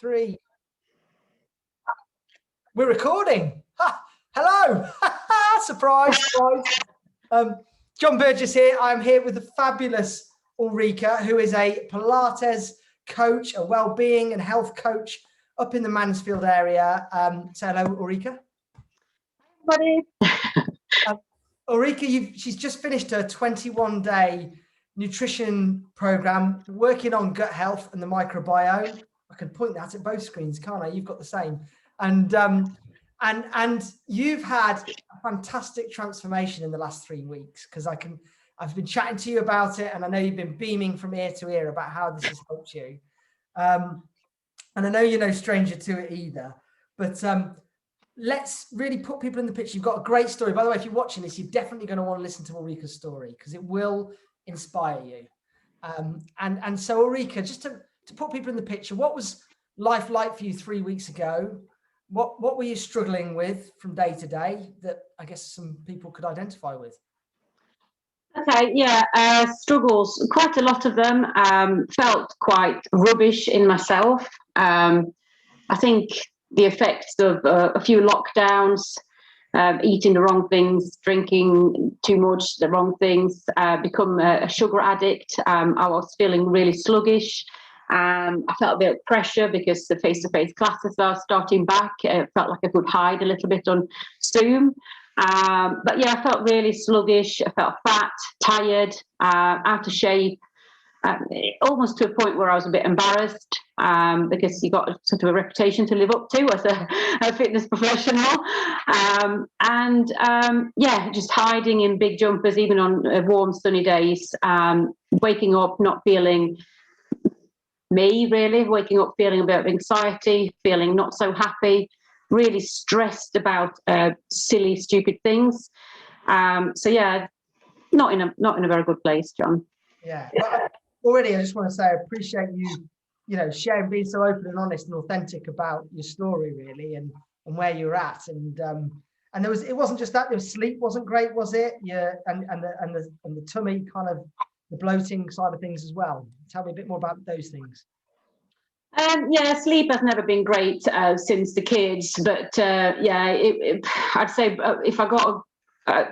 3. We're recording. Ha! Hello. Surprise, surprise. John Burgess here. I'm here with the fabulous Ulrika, who is a Pilates coach, a well-being and health coach up in the Mansfield area. Say hello, Ulrika. Hi, buddy. Ulrika, she's just finished her 21-day nutrition program, working on gut health and the microbiome. I can point that at both screens, can't I? You've got the same. And you've had a fantastic transformation in the last 3 weeks, because I've been chatting to you about it, and I know you've been beaming from ear to ear about how this has helped you. And I know you're no stranger to it either, but let's really put people in the picture. You've got a great story. By the way, if you're watching this, you're definitely going to want to listen to Ulrika's story, because it will inspire you. And so Ulrika, just to put people in the picture, what was life like for you 3 weeks ago? What were you struggling with from day to day that I guess some people could identify with? Okay, yeah, struggles, quite a lot of them. Felt quite rubbish in myself. I think the effects of a few lockdowns, eating the wrong things, drinking too much, the wrong things, become a sugar addict. I was feeling really sluggish. I felt a bit of pressure because the face-to-face classes are starting back. It felt like I could hide a little bit on Zoom. But yeah, I felt really sluggish. I felt fat, tired, out of shape, almost to a point where I was a bit embarrassed, because you got sort of a reputation to live up to as a fitness professional. Yeah, just hiding in big jumpers, even on warm, sunny days, waking up not feeling me, really, waking up feeling a bit of anxiety, feeling not so happy, really stressed about silly, stupid things. So yeah, not in a very good place, John. Yeah. Well, already, I just want to say I appreciate you sharing, being so open and honest and authentic about your story, really, and where you're at. And it wasn't just that. There was sleep wasn't great, was it? Yeah, and the tummy, kind of the bloating side of things as well. Tell me a bit more about those things. Yeah, sleep has never been great since the kids, but yeah, I'd say if I got a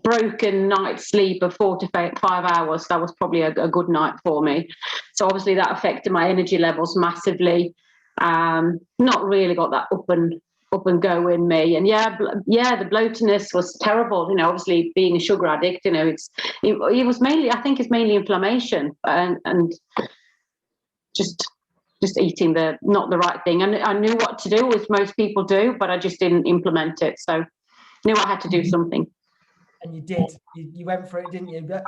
broken night's sleep of 4 to 5 hours, that was probably a good night for me. So obviously that affected my energy levels massively. Not really got that up and go in me. And yeah, the bloatiness was terrible. Obviously being a sugar addict, it was mainly, I think it's mainly inflammation and just eating not the right thing. And I knew what to do, as most people do, but I just didn't implement it. So knew I had to do something. And you did. You went for it, didn't you? But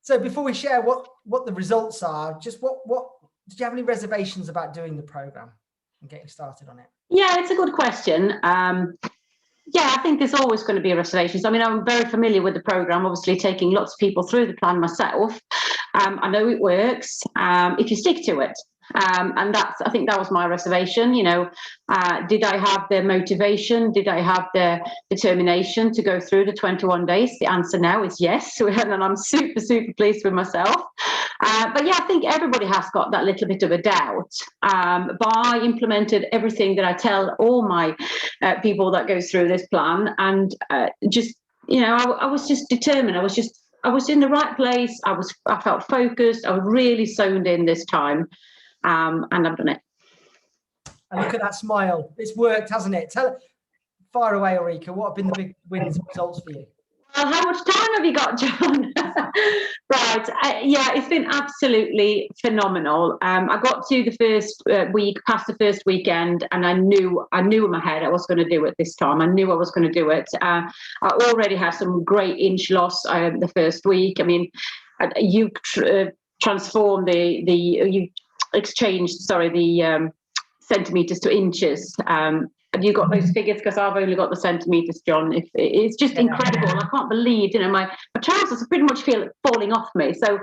so before we share what the results are, just what did you have any reservations about doing the program and getting started on it? Yeah, it's a good question. Yeah, I think there's always going to be reservations. I mean, I'm very familiar with the program, obviously taking lots of people through the plan myself. I know it works if you stick to it. And I think that was my reservation. Did I have the motivation? Did I have the determination to go through the 21 days? The answer now is yes. And I'm super, super pleased with myself. But yeah, I think everybody has got that little bit of a doubt. But I implemented everything that I tell all my people that go through this plan. And I was just determined. I was in the right place. I felt focused. I was really zoned in this time. And I've done it. And look at that smile. It's worked, hasn't it? Fire away, Ulrika. What have been the big wins and results for you? Well, how much time have you got, John? Right. Yeah, it's been absolutely phenomenal. I got to the first week, past the first weekend, and I knew in my head I was going to do it this time. I knew I was going to do it. I already had some great inch loss the first week. I mean, you transform you exchanged the centimeters to inches. Have you got those figures? Because I've only got the centimeters, John. It's just incredible. I can't believe, my trousers pretty much feel falling off me. So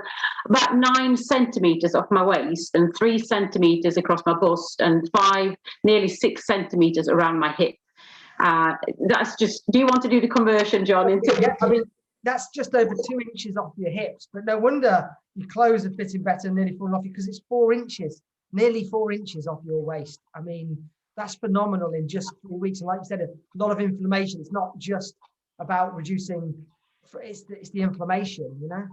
about 9 centimeters off my waist and 3 centimeters across my bust and nearly 6 centimeters around my hip. That's just, do you want to do the conversion, John? Yeah, I mean, that's just over 2 inches off your hips, but no wonder your clothes are fitting better and nearly falling off you, because it's 4 inches. nearly 4 inches off your waist. I mean, that's phenomenal in just 3 weeks. And like you said, a lot of inflammation. It's not just about reducing, it's the inflammation, you know?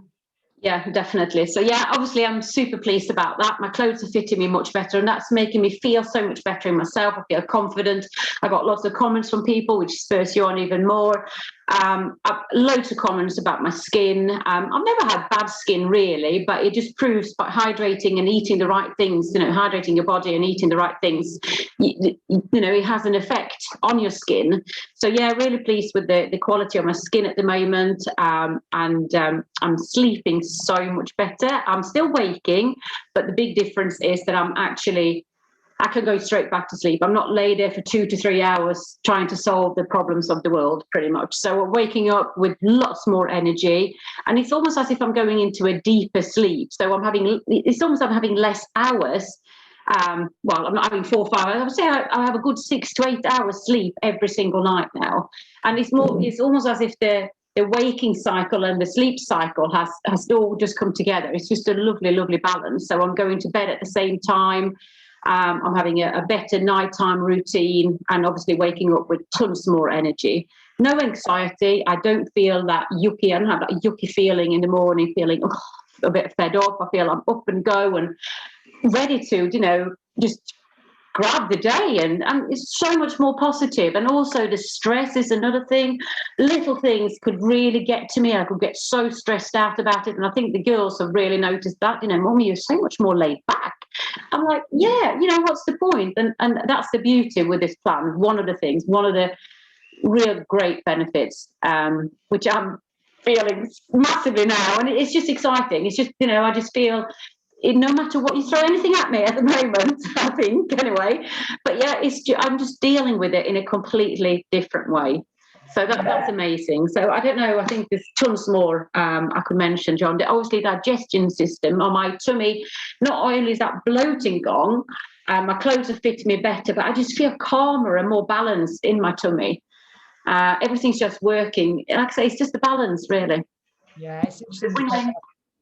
Yeah, definitely. So yeah, obviously I'm super pleased about that. My clothes are fitting me much better, and that's making me feel so much better in myself. I feel confident. I got lots of comments from people, which spurs you on even more. Loads of comments about my skin. I've never had bad skin really, but it just proves by hydrating and eating the right things, you know, hydrating your body and eating the right things, you know, it has an effect on your skin. So yeah, really pleased with the quality of my skin at the moment. And I'm sleeping so much better. I'm still waking, but the big difference is that I can go straight back to sleep. I'm not lay there for 2 to 3 hours trying to solve the problems of the world, pretty much. So I'm waking up with lots more energy, and it's almost as if I'm going into a deeper sleep. So it's almost like I'm having less hours. Well, I'm not having 4 or 5 hours. I would say I have a good 6 to 8 hours sleep every single night now. And it's almost as if the waking cycle and the sleep cycle has all just come together. It's just a lovely, lovely balance. So I'm going to bed at the same time. I'm having a better nighttime routine, and obviously waking up with tons more energy. No anxiety. I don't feel that yucky. I don't have that yucky feeling in the morning, feeling a bit fed up. I feel I'm up and go and ready to, you know, just grab the day, and it's so much more positive. And also the stress is another thing. Little things could really get to me. I could get so stressed out about it, and I think the girls have really noticed that. You know, Mummy, you're so much more laid back. I'm like, yeah, you know, what's the point? And that's the beauty with this plan. One of the real great benefits, which I'm feeling massively now, and it's just exciting. It's just, you know, I just feel no matter what you throw anything at me at the moment, I think anyway. But yeah, I'm just dealing with it in a completely different way. So that's amazing. So I don't know, I think there's tons more I could mention, John. The obviously digestion system on my tummy, not only is that bloating gone, my clothes are fitting me better, but I just feel calmer and more balanced in my tummy. Everything's just working. Like I say, it's just the balance, really. Yeah, it's interesting.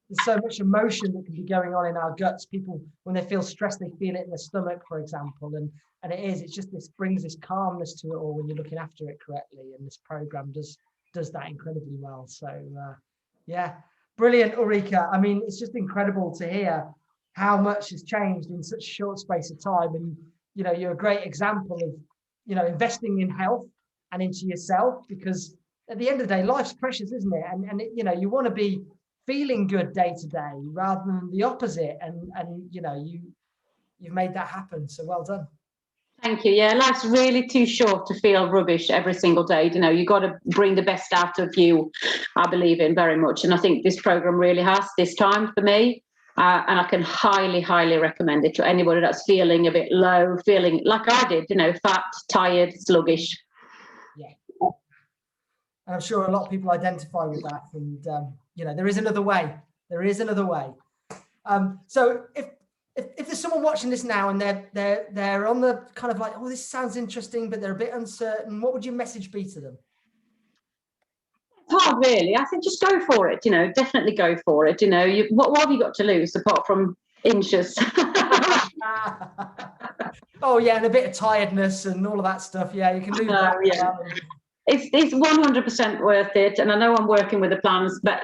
There's so much emotion that can be going on in our guts. People, when they feel stressed, they feel it in their stomach, for example. And it's just this brings this calmness to it all when you're looking after it correctly. And this program does that incredibly well. So yeah, brilliant, Ulrika. I mean, it's just incredible to hear how much has changed in such a short space of time. And you know, you're a great example of, you know, investing in health and into yourself, because at the end of the day, life's precious, isn't it? And it, you know, you want to be feeling good day to day rather than the opposite, and you know, you've made that happen, so well done. Thank you. Yeah, life's really too short to feel rubbish every single day. You know, you got to bring the best out of you, I believe in very much, and I think this program really has this time for me, and I can highly recommend it to anybody that's feeling a bit low, feeling like I did, you know, fat, tired, sluggish. Yeah, and I'm sure a lot of people identify with that, and you know, there is another way. So if there's someone watching this now and they're on the kind of like, oh, this sounds interesting, but they're a bit uncertain, what would your message be to them? It's hard, really. I think just go for it. You know, definitely go for it. You know, what have you got to lose apart from inches? Oh yeah, and a bit of tiredness and all of that stuff. Yeah, you can lose that. Yeah. It's 100% worth it, and I know I'm working with the plans, but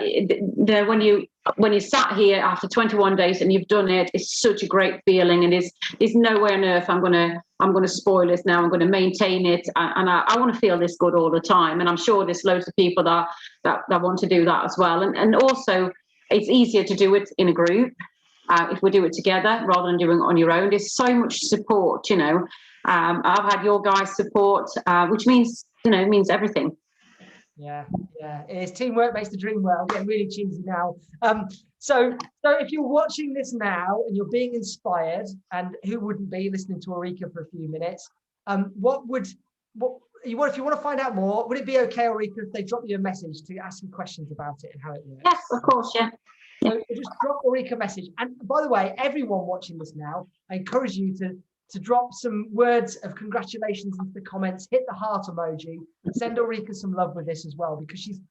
when you sat here after 21 days and you've done it, it's such a great feeling, and there's no way on earth I'm gonna spoil this now. I'm going to maintain it, and I want to feel this good all the time, and I'm sure there's loads of people that want to do that as well, and also it's easier to do it in a group. If we do it together rather than doing it on your own, there's so much support, you know. I've had your guys' support, which means, you know, it means everything. Yeah, it's teamwork makes the dream work. I'm getting really cheesy now. So if you're watching this now and you're being inspired, and who wouldn't be listening to Ulrika for a few minutes, if you want to find out more, would it be okay, Ulrika, if they drop you a message to ask you questions about it and how it works? Yes, of course, yeah. So just drop Ulrika a message. And by the way, everyone watching this now, I encourage you to drop some words of congratulations into the comments, hit the heart emoji, send Ulrika some love with this as well, because she's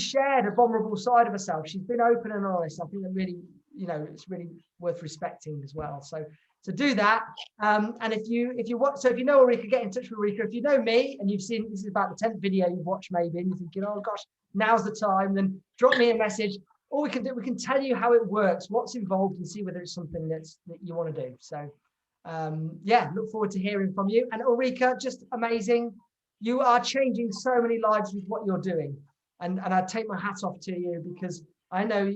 shared a vulnerable side of herself. She's been open and honest. I think that really, you know, it's really worth respecting as well. So So do that. And if you want, so if you know Ulrika, get in touch with Ulrika. If you know me and you've seen, this is about the 10th video you've watched maybe, and you're thinking, oh gosh, now's the time, then drop me a message. Or we can tell you how it works, what's involved, and see whether it's something that you want to do. So yeah, look forward to hearing from you. And Ulrika, just amazing. You are changing so many lives with what you're doing. And I take my hat off to you, because I know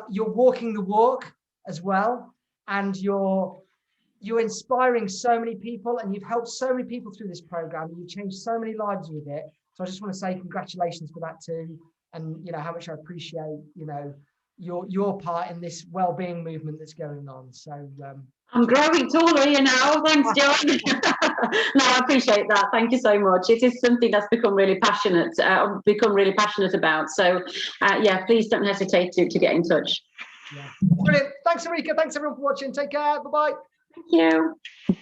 you're walking the walk as well. And you're inspiring so many people, and you've helped so many people through this program. You've changed so many lives with it. So I just want to say congratulations for that too. And you know how much I appreciate, you know, your part in this well-being movement that's going on. So I'm growing taller here now. Thanks, John. No, I appreciate that. Thank you so much. It is something that's become really passionate about. So yeah, please don't hesitate to get in touch. Yeah. Brilliant. Thanks, Ulrika. Thanks everyone for watching. Take care. Bye-bye. Thank you.